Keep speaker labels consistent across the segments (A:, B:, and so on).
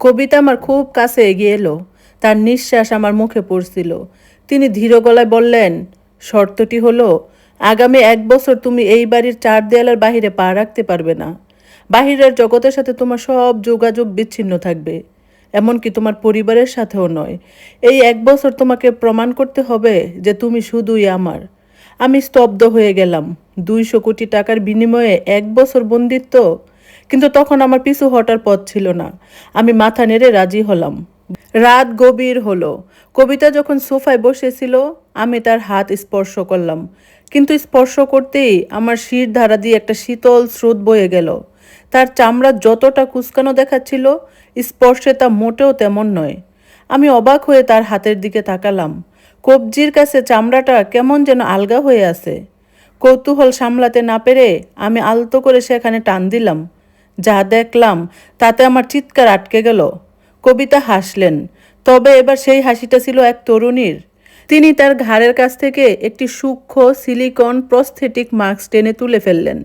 A: কবিতা আমার খুব কাছে এগিয়ে এলো। তার নিঃশ্বাস আমার মুখে পড়ছিল। তিনি ধীর গলায় বললেন, শর্তটি হলো, আগামী 1 বছর তুমি এই বাড়ির 4 দেয়ালের বাহিরে পা রাখতে পারবে না। বাহিরের জগতের সাথে তোমার সব যোগাযোগ বিচ্ছিন্ন থাকবে, এমনকি তোমার পরিবারের সাথেও নয়। এই 1 বছর তোমাকে প্রমাণ করতে হবে যে তুমি শুধুই আমার। আমি স্তব্ধ হয়ে গেলাম। 200 কোটি টাকার বিনিময়ে 1 বছর বন্দিত্ব! কিন্তু তখন আমার পিছু হটার পথ ছিল না। আমি মাথা নেড়ে রাজি হলাম। রাত গভীর হলো। কবিতা যখন সোফায় বসেছিল, আমি তার হাত স্পর্শ করলাম। কিন্তু স্পর্শ করতেই আমার শির ধারা দিয়ে একটা শীতল স্রোত বয়ে গেল। তার চামড়া যতটা কুঁচকানো দেখাচ্ছিল, স্পর্শে তা মোটেও তেমন নয়। আমি অবাক হয়ে তার হাতের দিকে তাকালাম। কবজির কাছে চামড়াটা কেমন যেন আলগা হয়ে আছে। কৌতূহল সামলাতে না পেরে আমি আলতো করে সেখানে টান দিলাম। যা দেখলাম তাতে আমার চিৎকার আটকে গেল। কবিতা হাসলেন, তবে এবার সেই হাসিটা ছিল এক তরুণীর। তিনি তার ঘাড়ের কাছ থেকে একটি সূক্ষ্ম সিলিকন প্রস্থেটিক মাস্ক টেনে তুলে ফেললেন।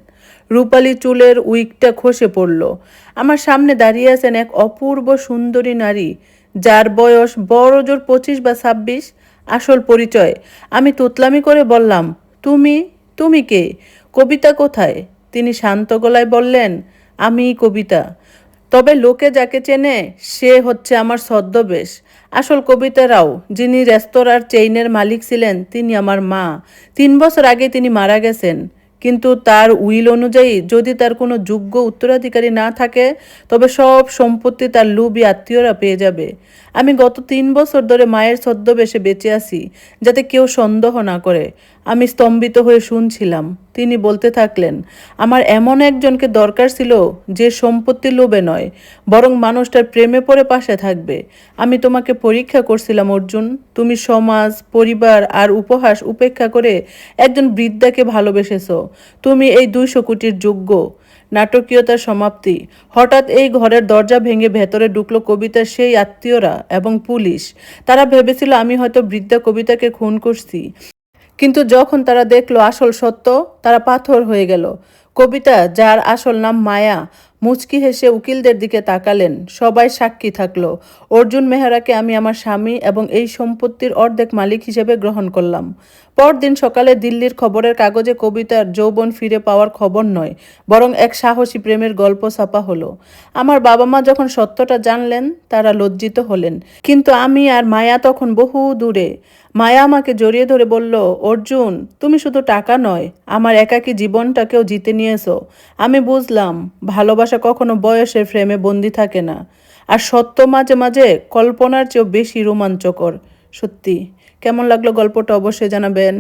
A: রূপালী চুলের উইকটা খসে পড়ল। আমার সামনে দাঁড়িয়ে আছেন এক অপূর্ব সুন্দরী নারী, যার বয়স বড় জোর 25 বা 26। আসল পরিচয় আমি তোতলামি করে বললাম, তুমি তুমি কে? কবিতা কোথায়? তিনি শান্ত গলায় বললেন, আমি কবিতা। তবে লোকে যাকে চেনে সে হচ্ছে আমার ছদ্মবেশ। আসল কবিতা রাও, যিনি রেস্তোরাঁর চেইনের মালিক ছিলেন, তিনি আমার মা। 3 বছর আগে তিনি মারা গেছেন। কিন্তু তার উইল অনুযায়ী যদি তার কোনো যোগ্য উত্তরাধিকারী না থাকে, তবে সব সম্পত্তি তার লুবি আত্মীয়রা পেয়ে যাবে। আমি গত 3 বছর ধরে মায়ের ছদ্মবেশে বেঁচে আছি, যাতে কেউ সন্দেহ না করে। আমি স্তম্ভিত হয়ে শুনছিলাম। তিনি বলতে থাকলেন, আমার এমন একজনকে দরকার ছিল যে সম্পত্তির লোভে নয়, বরং মানুষটার প্রেমে পড়ে পাশে থাকবে। আমি তোমাকে পরীক্ষা করছিলাম অর্জুন। তুমি সমাজ, পরিবার আর উপহাস উপেক্ষা করে একজন বৃদ্ধাকে ভালোবেসেছো। তুমি এই 200 কোটির যোগ্য। নাটকীয়তার সমাপ্তি। হঠাৎ এই ঘরের দরজা ভেঙে ভেতরে ঢুকলো কবিতার সেই আত্মীয়রা এবং পুলিশ। তারা ভেবেছিল আমি হয়তো বৃদ্ধা কবিতাকে খুন করছি। কিন্তু যখন তারা দেখলো আসল সত্য, তারা পাথর হয়ে গেল। কবিতা, যার আসল নাম মায়া, মুচকি হেসে উকিলদের দিকে তাকালেন। সবাই সাক্ষী থাকলো। অর্জুন মেহরাকে আমি আমার স্বামী এবং এই সম্পত্তির অর্ধেক মালিক হিসেবে গ্রহণ করলাম। পরদিন সকালে দিল্লির খবরের কাগজে কবিতার যৌবন ফিরে পাওয়ার খবর নয়, বরং এক সাহসী প্রেমের গল্প ছাপা হলো। আমার বাবা মা যখন সত্যটা জানলেন, তারা লজ্জিত হলেন। কিন্তু আমি আর মায়া তখন বহু দূরে। মায়া আমাকে জড়িয়ে ধরে বলল, অর্জুন, তুমি শুধু টাকা নয়, আমার একাকী জীবনটাকেও জিতে নিয়েছো। আমি বুঝলাম, ভালোবাসা কখনো বয়সের ফ্রেমে বন্দি থাকে না। আর সত্য মাঝে মাঝে কল্পনার চেয়েও বেশি রোমাঞ্চকর। সত্যি। কেমন লাগলো গল্পটা অবশ্যই জানাবেন।